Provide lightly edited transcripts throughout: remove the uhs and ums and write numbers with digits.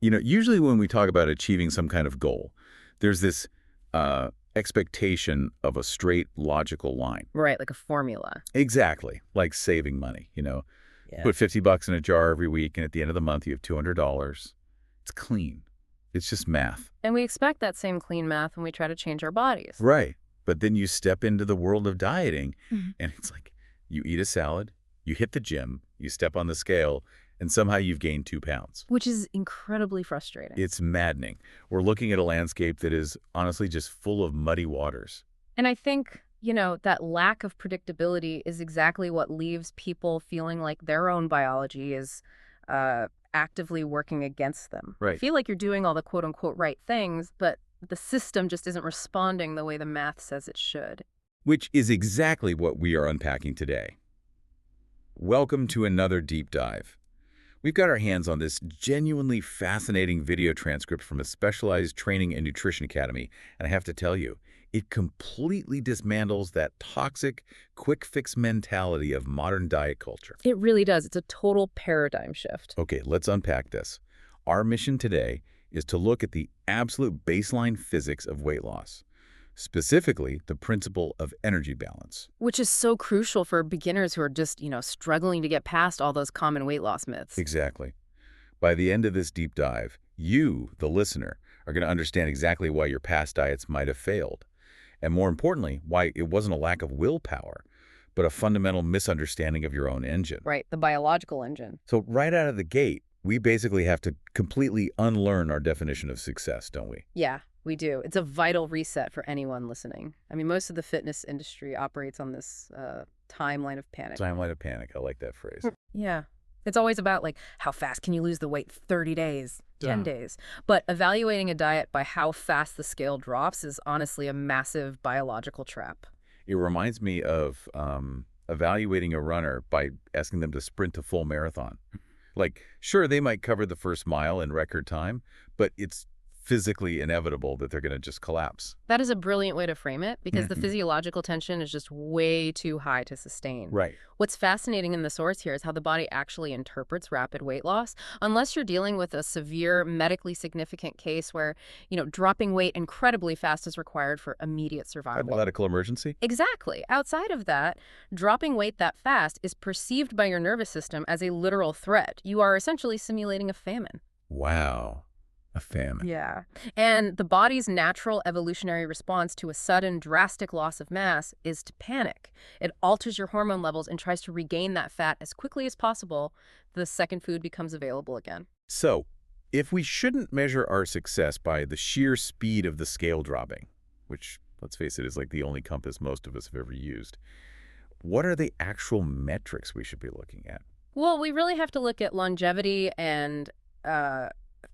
Usually when we talk about achieving some kind of goal, there's this expectation of a straight, logical line. Right, like a formula. Exactly, like saving money. You Yeah. put 50 bucks in a jar every week, and at the end of the month, you have $200. It's clean. It's just math. And we expect that same clean math when we try to change our bodies. Right. But then you step into the world of dieting, Mhm. and it's like you eat a salad, you hit the gym, you step on the scale, and somehow you've gained 2 pounds. Which is incredibly frustrating. It's maddening. We're looking at a landscape that is honestly just full of muddy waters. And I think, that lack of predictability is exactly what leaves people feeling like their own biology is actively working against them. Right. Feel like you're doing all the quote unquote right things, but the system just isn't responding the way the math says it should. Which is exactly what we are unpacking today. Welcome to another deep dive. We've got our hands on this genuinely fascinating video transcript from a specialized training and nutrition academy, and I have to tell you, it completely dismantles that toxic, quick-fix mentality of modern diet culture. It really does. It's a total paradigm shift. Okay, let's unpack this. Our mission today is to look at the absolute baseline physics of weight loss, specifically the principle of energy balance. Which is so crucial for beginners who are just, struggling to get past all those common weight loss myths. Exactly. By the end of this deep dive, you, the listener, are going to understand exactly why your past diets might have failed. And more importantly, why it wasn't a lack of willpower, but a fundamental misunderstanding of your own engine. Right, the biological engine. So right out of the gate, we basically have to completely unlearn our definition of success, don't we? Yeah, we do. It's a vital reset for anyone listening. I mean, most of the fitness industry operates on this timeline of panic. Timeline of panic. I like that phrase. Yeah. It's always about, how fast can you lose the weight? 30 days, 10 Yeah. days. But evaluating a diet by how fast the scale drops is honestly a massive biological trap. It reminds me of evaluating a runner by asking them to sprint a full marathon. Like, sure, they might cover the first mile in record time, but it's physically inevitable that they're going to just collapse. That is a brilliant way to frame it because the Mhm. physiological tension is just way too high to sustain. Right. What's fascinating in the source here is how the body actually interprets rapid weight loss. Unless you're dealing with a severe medically significant case where, dropping weight incredibly fast is required for immediate A survival. medical emergency? Exactly. Outside of that, dropping weight that fast is perceived by your nervous system as a literal threat. You are essentially simulating a famine. Wow. A famine. Yeah. And the body's natural evolutionary response to a sudden, drastic loss of mass is to panic. It alters your hormone levels and tries to regain that fat as quickly as possible the second food becomes available again. So, if we shouldn't measure our success by the sheer speed of the scale dropping, which, let's face it, is like the only compass most of us have ever used, what are the actual metrics we should be looking at? Well, we really have to look at longevity and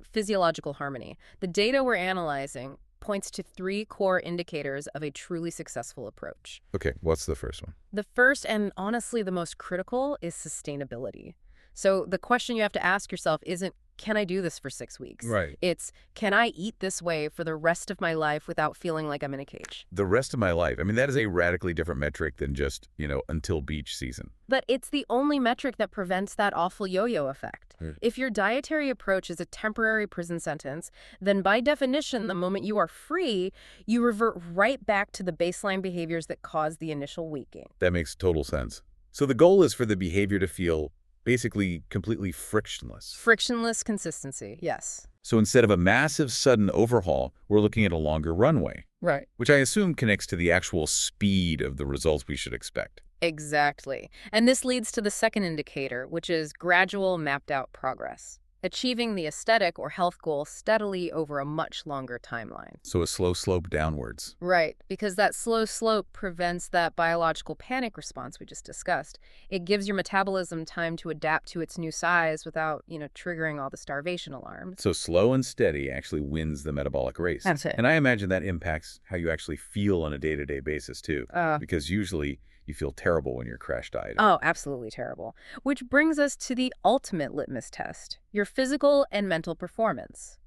physiological harmony. The data we're analyzing points to 3 core indicators of a truly successful approach. Okay, what's the first one? The first and honestly the most critical is sustainability. So the question you have to ask yourself isn't, can I do this for 6 weeks? Right. It's, can I eat this way for the rest of my life without feeling like I'm in a cage? The rest of my life. I mean, that is a radically different metric than just, until beach season. But it's the only metric that prevents that awful yo-yo effect. Hmm. If your dietary approach is a temporary prison sentence, then by definition, the moment you are free, you revert right back to the baseline behaviors that caused the initial weight gain. That makes total sense. So the goal is for the behavior to feel basically completely frictionless. Frictionless consistency, yes. So instead of a massive sudden overhaul, we're looking at a longer runway, Right. which I assume connects to the actual speed of the results we should expect. Exactly. And this leads to the second indicator, which is gradual mapped out progress. Achieving the aesthetic or health goal steadily over a much longer timeline. So a slow slope downwards. Right, because that slow slope prevents that biological panic response we just discussed. It gives your metabolism time to adapt to its new size without, triggering all the starvation alarms. So slow and steady actually wins the metabolic race. That's it. And I imagine that impacts how you actually feel on a day-to-day basis too, Uh, because usually you feel terrible when you're crash dieting. Oh, absolutely terrible. Which brings us to the ultimate litmus test, your physical and mental performance.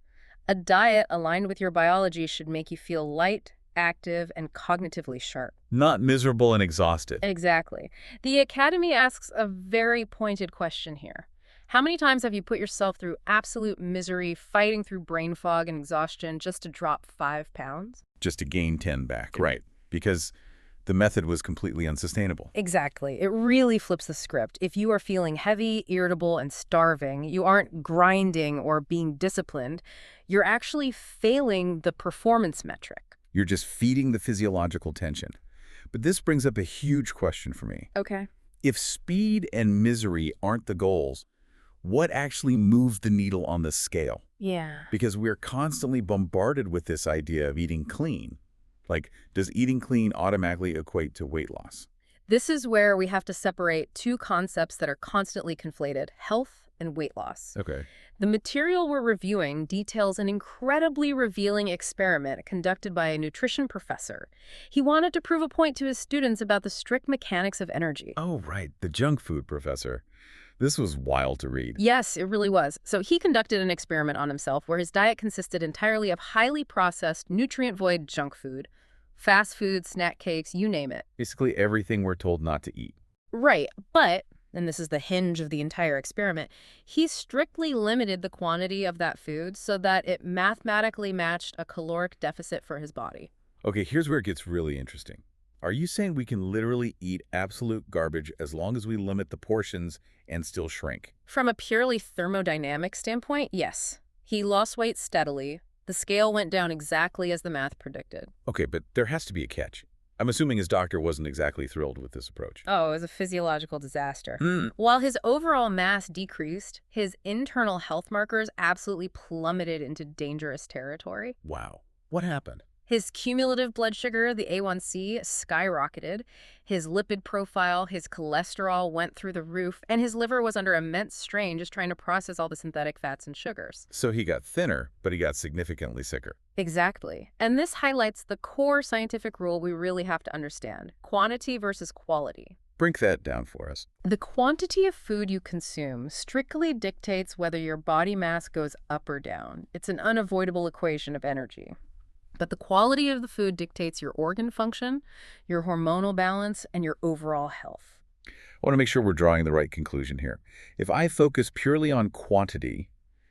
A diet aligned with your biology should make you feel light, active, and cognitively sharp. Not miserable and exhausted. Exactly. The Academy asks a very pointed question here. How many times have you put yourself through absolute misery, fighting through brain fog and exhaustion just to drop 5 pounds? Just to gain 10 back. Right. Because the method was completely unsustainable. Exactly. It really flips the script. If you are feeling heavy, irritable, and starving, you aren't grinding or being disciplined. You're actually failing the performance metric. You're just feeding the physiological tension. But this brings up a huge question for me. Okay. If speed and misery aren't the goals, what actually moves the needle on the scale? Yeah. Because we're constantly bombarded with this idea of eating clean. Like, does eating clean automatically equate to weight loss? This is where we have to separate two concepts that are constantly conflated: health and weight loss. Okay. The material we're reviewing details an incredibly revealing experiment conducted by a nutrition professor. He wanted to prove a point to his students about the strict mechanics of energy. Oh, right. The junk food professor. This was wild to read. Yes, it really was. So he conducted an experiment on himself where his diet consisted entirely of highly processed, nutrient-void junk food, fast food, snack cakes, you name it. Basically everything we're told not to eat. Right, but, and this is the hinge of the entire experiment, he strictly limited the quantity of that food so that it mathematically matched a caloric deficit for his body. Okay, here's where it gets really interesting. Are you saying we can literally eat absolute garbage as long as we limit the portions and still shrink? From a purely thermodynamic standpoint, yes. He lost weight steadily. The scale went down exactly as the math predicted. Okay, but there has to be a catch. I'm assuming his doctor wasn't exactly thrilled with this approach. Oh, it was a physiological disaster. While his overall mass decreased, his internal health markers absolutely plummeted into dangerous territory. Wow. What happened? His cumulative blood sugar, the A1C, skyrocketed. His lipid profile, his cholesterol went through the roof, and his liver was under immense strain just trying to process all the synthetic fats and sugars. So he got thinner, but he got significantly sicker. Exactly. And this highlights the core scientific rule we really have to understand: quantity versus quality. Break that down for us. The quantity of food you consume strictly dictates whether your body mass goes up or down. It's an unavoidable equation of energy. But the quality of the food dictates your organ function, your hormonal balance, and your overall health. I want to make sure we're drawing the right conclusion here. If I focus purely on quantity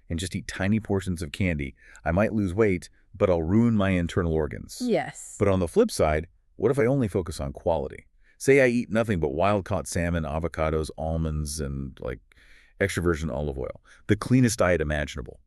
and just eat tiny portions of candy, I might lose weight, but I'll ruin my internal organs. Yes. But on the flip side, what if I only focus on quality? Say I eat nothing but wild-caught salmon, avocados, almonds, and extra virgin olive oil. The cleanest diet imaginable.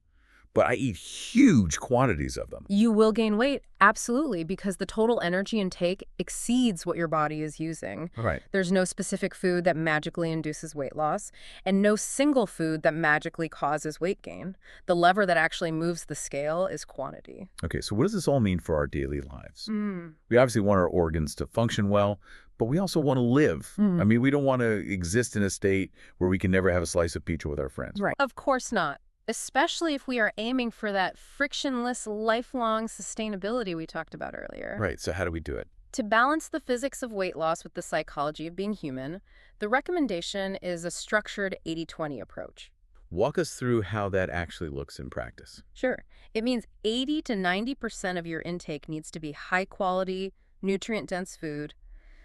But I eat huge quantities of them. You will gain weight, absolutely, because the total energy intake exceeds what your body is using. Right. There's no specific food that magically induces weight loss, and no single food that magically causes weight gain. The lever that actually moves the scale is quantity. Okay, so what does this all mean for our daily lives? We obviously want our organs to function well, but we also want to live. I mean, we don't want to exist in a state where we can never have a slice of pizza with our friends. Right. Of course not. Especially if we are aiming for that frictionless, lifelong sustainability we talked about earlier. Right, so how do we do it? To balance the physics of weight loss with the psychology of being human, the recommendation is a structured 80-20 approach. Walk us through how that actually looks in practice. Sure. It means 80 to 90% of your intake needs to be high-quality, nutrient-dense food,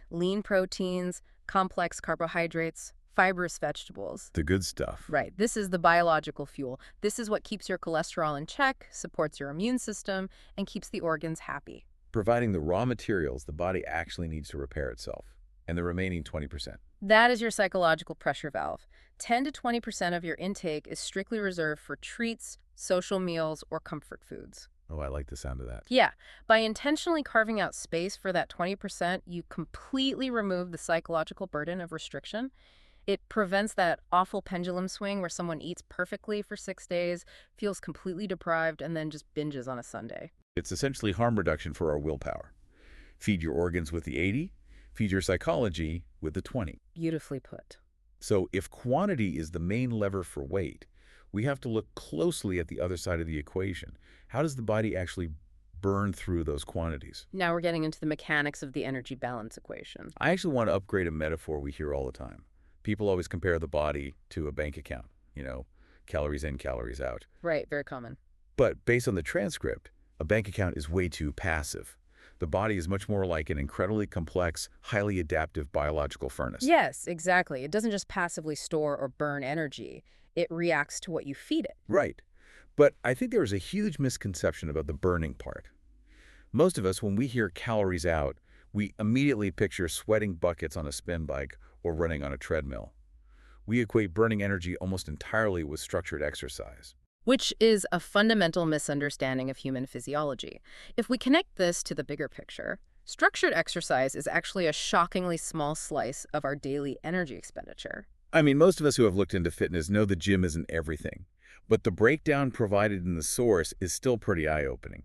lean proteins, complex carbohydrates, fibrous vegetables. The good stuff. Right. This is the biological fuel. This is what keeps your cholesterol in check, supports your immune system, and keeps the organs happy. Providing the raw materials the body actually needs to repair itself, and the remaining 20%. That is your psychological pressure valve. 10 to 20% of your intake is strictly reserved for treats, social meals, or comfort foods. Oh, I like the sound of that. Yeah. By intentionally carving out space for that 20%, you completely remove the psychological burden of restriction. It prevents that awful pendulum swing where someone eats perfectly for 6 days, feels completely deprived, and then just binges on a Sunday. It's essentially harm reduction for our willpower. Feed your organs with the 80, feed your psychology with the 20. Beautifully put. So if quantity is the main lever for weight, we have to look closely at the other side of the equation. How does the body actually burn through those quantities? Now we're getting into the mechanics of the energy balance equation. I actually want to upgrade a metaphor we hear all the time. People always compare the body to a bank account, calories in, calories out. Right, very common. But based on the transcript, a bank account is way too passive. The body is much more like an incredibly complex, highly adaptive biological furnace. Yes, exactly. It doesn't just passively store or burn energy. It reacts to what you feed it. Right. But I think there is a huge misconception about the burning part. Most of us, when we hear calories out, we immediately picture sweating buckets on a spin bike or running on a treadmill. We equate burning energy almost entirely with structured exercise. Which is a fundamental misunderstanding of human physiology. If we connect this to the bigger picture, structured exercise is actually a shockingly small slice of our daily energy expenditure. I mean, most of us who have looked into fitness know the gym isn't everything, but the breakdown provided in the source is still pretty eye-opening.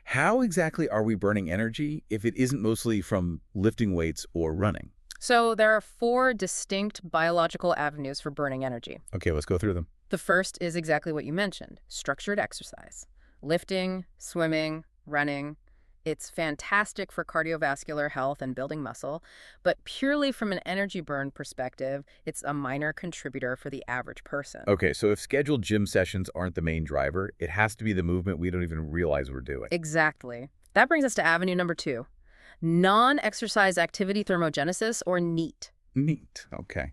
How exactly are we burning energy if it isn't mostly from lifting weights or running? So there are 4 distinct biological avenues for burning energy. Okay, let's go through them. The first is exactly what you mentioned, structured exercise. Lifting, swimming, running. It's fantastic for cardiovascular health and building muscle, but purely from an energy burn perspective, it's a minor contributor for the average person. Okay, so if scheduled gym sessions aren't the main driver, it has to be the movement we don't even realize we're doing. Exactly. That brings us to avenue number 2, non-exercise activity thermogenesis, or NEAT. Neat. Okay.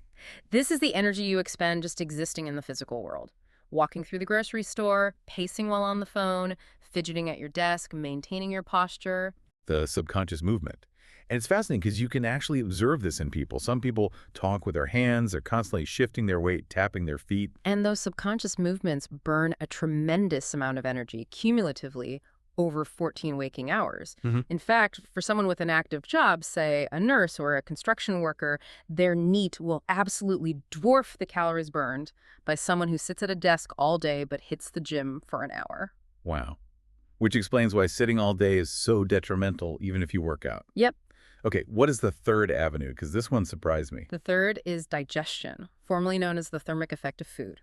This is the energy you expend just existing in the physical world. Walking through the grocery store, pacing while on the phone, fidgeting at your desk, maintaining your posture. The subconscious movement. And it's fascinating because you can actually observe this in people. Some people talk with their hands, they're constantly shifting their weight, tapping their feet. And those subconscious movements burn a tremendous amount of energy cumulatively over 14 waking hours. Mhm. In fact, for someone with an active job, say a nurse or a construction worker, their NEAT will absolutely dwarf the calories burned by someone who sits at a desk all day but hits the gym for an hour. Wow. Which explains why sitting all day is so detrimental even if you work out. Yep. Okay, what is the third avenue? Because this one surprised me. The third is digestion, formerly known as the thermic effect of food.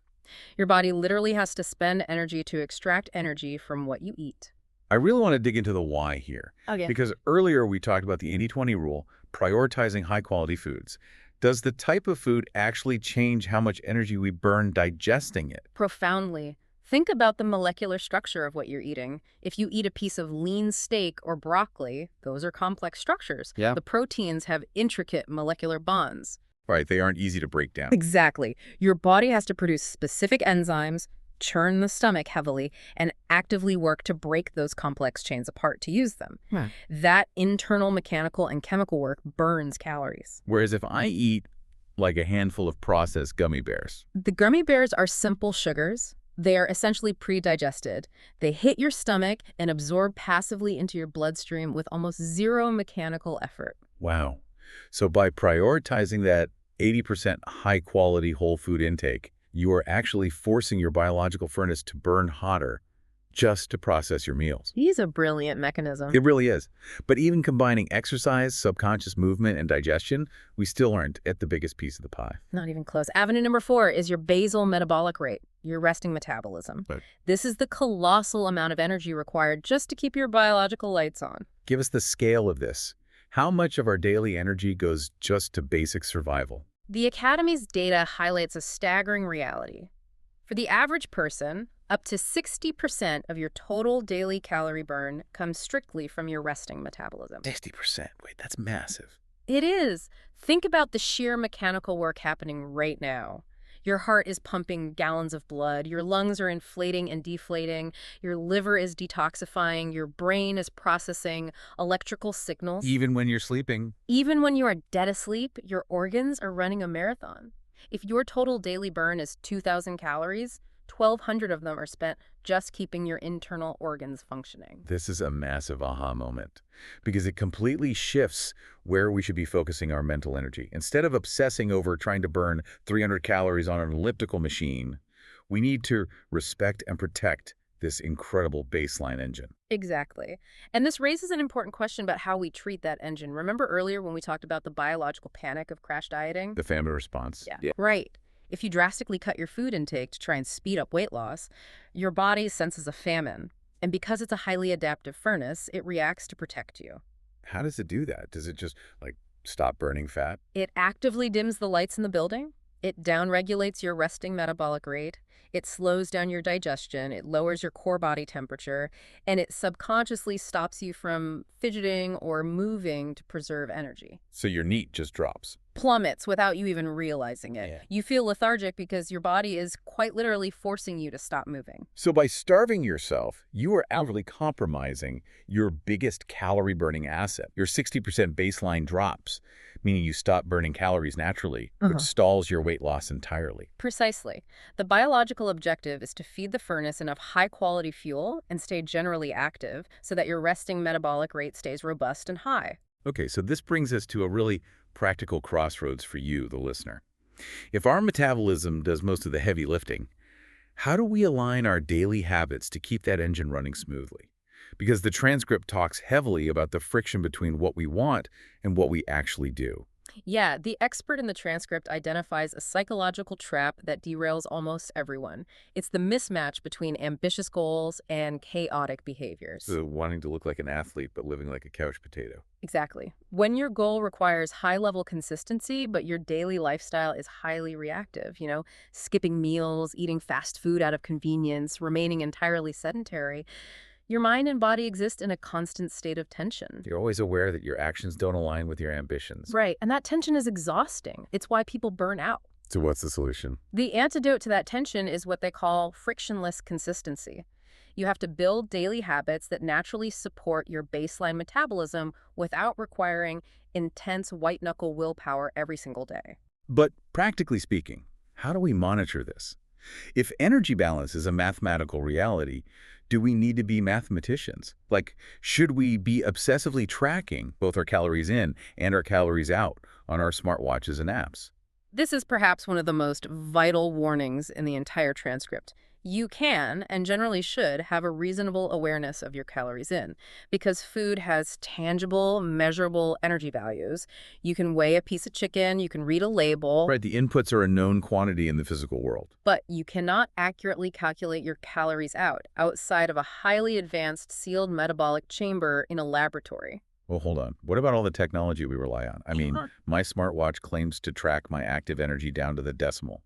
Your body literally has to spend energy to extract energy from what you eat. I really want to dig into the why here. Okay. Because earlier we talked about the 80-20 rule, prioritizing high-quality foods. Does the type of food actually change how much energy we burn digesting it? Profoundly. Think about the molecular structure of what you're eating. If you eat a piece of lean steak or broccoli, those are complex structures. Yeah. The proteins have intricate molecular bonds. Right, they aren't easy to break down. Exactly. Your body has to produce specific enzymes, churn the stomach heavily, and actively work to break those complex chains apart to use them. Huh. That internal mechanical and chemical work burns calories. Whereas if I eat like a handful of processed gummy bears, The gummy bears are simple sugars. They are essentially pre-digested. They hit your stomach and absorb passively into your bloodstream with almost zero mechanical effort. wow. So by prioritizing that 80% high-quality whole food intake, you are actually forcing your biological furnace to burn hotter just to process your meals. He's a brilliant mechanism. It really is. But even combining exercise, subconscious movement, and digestion, we still aren't at the biggest piece of the pie. Not even close. Avenue number 4 is your basal metabolic rate, your resting metabolism. Right. This is the colossal amount of energy required just to keep your biological lights on. Give us the scale of this. How much of our daily energy goes just to basic survival? The Academy's data highlights a staggering reality. For the average person, up to 60% of your total daily calorie burn comes strictly from your resting metabolism. 60%. Wait, that's massive. It is. Think about the sheer mechanical work happening right now. Your heart is pumping gallons of blood, your lungs are inflating and deflating, your liver is detoxifying, your brain is processing electrical signals. Even when you're sleeping. Even when you are dead asleep, your organs are running a marathon. If your total daily burn is 2,000 calories, 1,200 of them are spent just keeping your internal organs functioning. This is a massive aha moment because it completely shifts where we should be focusing our mental energy. Instead of obsessing over trying to burn 300 calories on an elliptical machine, we need to respect and protect this incredible baseline engine. Exactly. And this raises an important question about how we treat that engine. Remember earlier when we talked about the biological panic of crash dieting? The family response. Yeah. Right. If you drastically cut your food intake to try and speed up weight loss, your body senses a famine. And because it's a highly adaptive furnace, it reacts to protect you. How does it do that? Does it just, stop burning fat? It actively dims the lights in the building. It downregulates your resting metabolic rate. It slows down your digestion. It lowers your core body temperature. And it subconsciously stops you from fidgeting or moving to preserve energy. So your NEAT just drops. plummets without you even realizing it. Yeah. You feel lethargic because your body is quite literally forcing you to stop moving. So by starving yourself, you are outwardly compromising your biggest calorie-burning asset. Your 60% baseline drops, meaning you stop burning calories naturally, which stalls your weight loss entirely. Precisely. The biological objective is to feed the furnace enough high-quality fuel and stay generally active so that your resting metabolic rate stays robust and high. Okay, so this brings us to a really practical crossroads for you, the listener. If our metabolism does most of the heavy lifting, how do we align our daily habits to keep that engine running smoothly? Because the transcript talks heavily about the friction between what we want and what we actually do. Yeah, the expert in the transcript identifies a psychological trap that derails almost everyone. It's the mismatch between ambitious goals and chaotic behaviors. So wanting to look like an athlete but living like a couch potato. Exactly. When your goal requires high-level consistency, but your daily lifestyle is highly reactive, skipping meals, eating fast food out of convenience, remaining entirely sedentary, your mind and body exist in a constant state of tension. You're always aware that your actions don't align with your ambitions. Right, and that tension is exhausting. It's why people burn out. So what's the solution? The antidote to that tension is what they call frictionless consistency. You have to build daily habits that naturally support your baseline metabolism without requiring intense white-knuckle willpower every single day. But practically speaking, how do we monitor this? If energy balance is a mathematical reality, do we need to be mathematicians? Like, should we be obsessively tracking both our calories in and our calories out on our smartwatches and apps? This is perhaps one of the most vital warnings in the entire transcript. You can, and generally should, have a reasonable awareness of your calories in, because food has tangible, measurable energy values. You can weigh a piece of chicken, you can read a label, Right, the inputs are a known quantity in the physical world. but you cannot accurately calculate your calories out outside of a highly advanced sealed metabolic chamber in a laboratory. Well, hold on. What about all the technology we rely on? I mean, my smartwatch claims to track my active energy down to the decimal.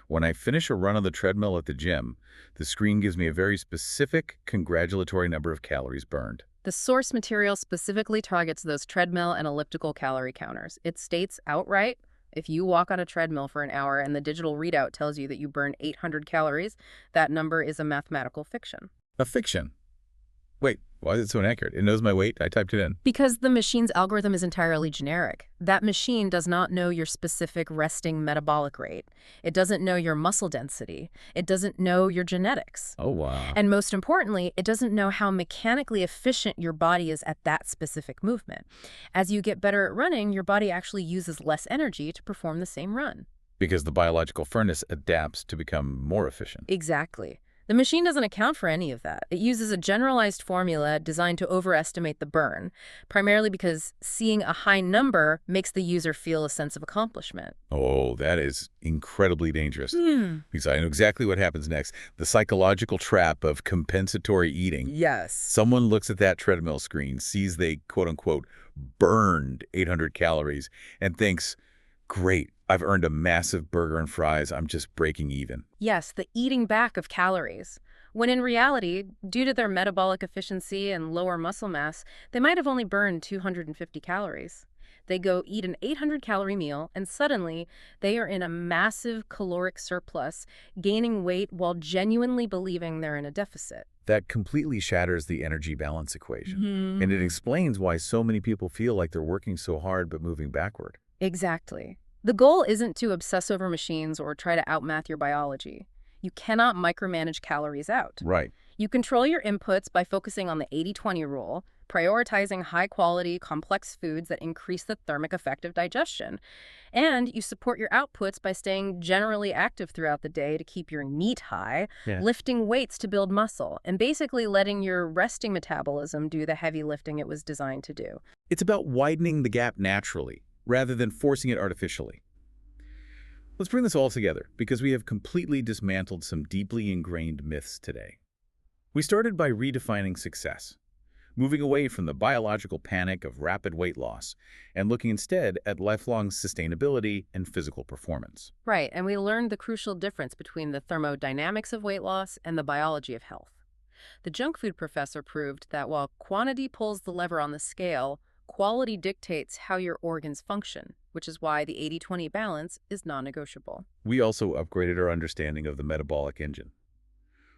When I finish a run on the treadmill at the gym, the screen gives me a very specific, congratulatory number of calories burned. The source material specifically targets those treadmill and elliptical calorie counters. It states outright, if you walk on a treadmill for an hour and the digital readout tells you that you burn 800 calories, that number is a mathematical fiction. A fiction. Wait, why is it so inaccurate? It knows my weight. I typed it in. Because the machine's algorithm is entirely generic. That machine does not know your specific resting metabolic rate. It doesn't know your muscle density. It doesn't know your genetics. Oh, wow. And most importantly, it doesn't know how mechanically efficient your body is at that specific movement. As you get better at running, your body actually uses less energy to perform the same run. Because the biological furnace adapts to become more efficient. Exactly. The machine doesn't account for any of that. It uses a generalized formula designed to overestimate the burn, primarily because seeing a high number makes the user feel a sense of accomplishment. Oh, that is incredibly dangerous. Because I know exactly what happens next. The psychological trap of compensatory eating. Yes. Someone looks at that treadmill screen, sees they, quote-unquote, burned 800 calories, and thinks, great, I've earned a massive burger and fries. I'm just breaking even. Yes, the eating back of calories. When in reality, due to their metabolic efficiency and lower muscle mass, they might have only burned 250 calories. They go eat an 800-calorie meal, and suddenly they are in a massive caloric surplus, gaining weight while genuinely believing they're in a deficit. That completely shatters the energy balance equation. And it explains why so many people feel like they're working so hard but moving backward. Exactly. The goal isn't to obsess over machines or try to outmath your biology. You cannot micromanage calories out. Right. You control your inputs by focusing on the 80-20 rule, prioritizing high-quality, complex foods that increase the thermic effect of digestion. And you support your outputs by staying generally active throughout the day to keep your NEAT high, lifting weights to build muscle, and basically letting your resting metabolism do the heavy lifting it was designed to do. It's about widening the gap naturally, rather than forcing it artificially. Let's bring this all together, because we have completely dismantled some deeply ingrained myths today. We started by redefining success, moving away from the biological panic of rapid weight loss and looking instead at lifelong sustainability and physical performance. Right, and we learned the crucial difference between the thermodynamics of weight loss and the biology of health. The junk food professor proved that while quantity pulls the lever on the scale, quality dictates how your organs function. which is why the 80-20 balance is non-negotiable. We also upgraded our understanding of the metabolic engine.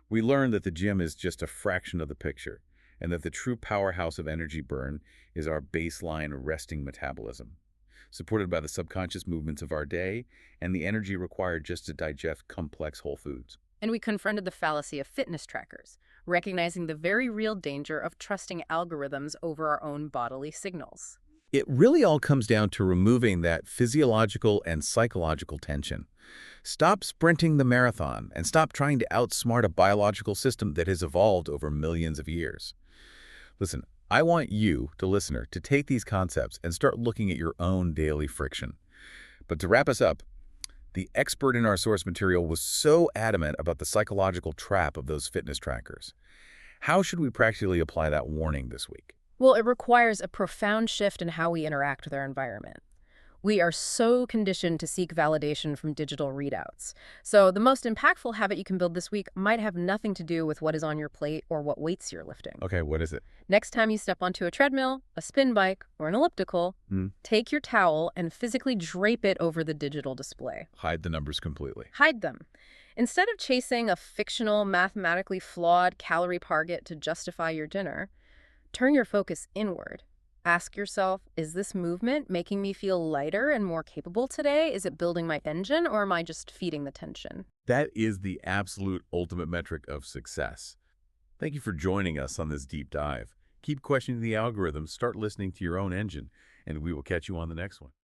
We learned that the gym is just a fraction of the picture, and that the true powerhouse of energy burn is our baseline resting metabolism, supported by the subconscious movements of our day and the energy required just to digest complex whole foods. And we confronted the fallacy of fitness trackers, recognizing the very real danger of trusting algorithms over our own bodily signals. It really all comes down to removing that physiological and psychological tension. Stop sprinting the marathon and stop trying to outsmart a biological system that has evolved over millions of years. Listen, I want you, the listener, to take these concepts and start looking at your own daily friction. But to wrap us up, the expert in our source material was so adamant about the psychological trap of those fitness trackers. How should we practically apply that warning this week? Well, it requires a profound shift in how we interact with our environment. We are so conditioned to seek validation from digital readouts. So the most impactful habit you can build this week might have nothing to do with what is on your plate or what weights you're lifting. Okay, what is it? Next time you step onto a treadmill, a spin bike, or an elliptical, take your towel and physically drape it over the digital display. Hide the numbers completely. Hide them. Instead of chasing a fictional, mathematically flawed calorie target to justify your dinner, turn your focus inward. Ask yourself, is this movement making me feel lighter and more capable today? Is it building my engine, or am I just feeding the tension? That is the absolute ultimate metric of success. Thank you for joining us on this deep dive. Keep questioning the algorithms, start listening to your own engine, and we will catch you on the next one.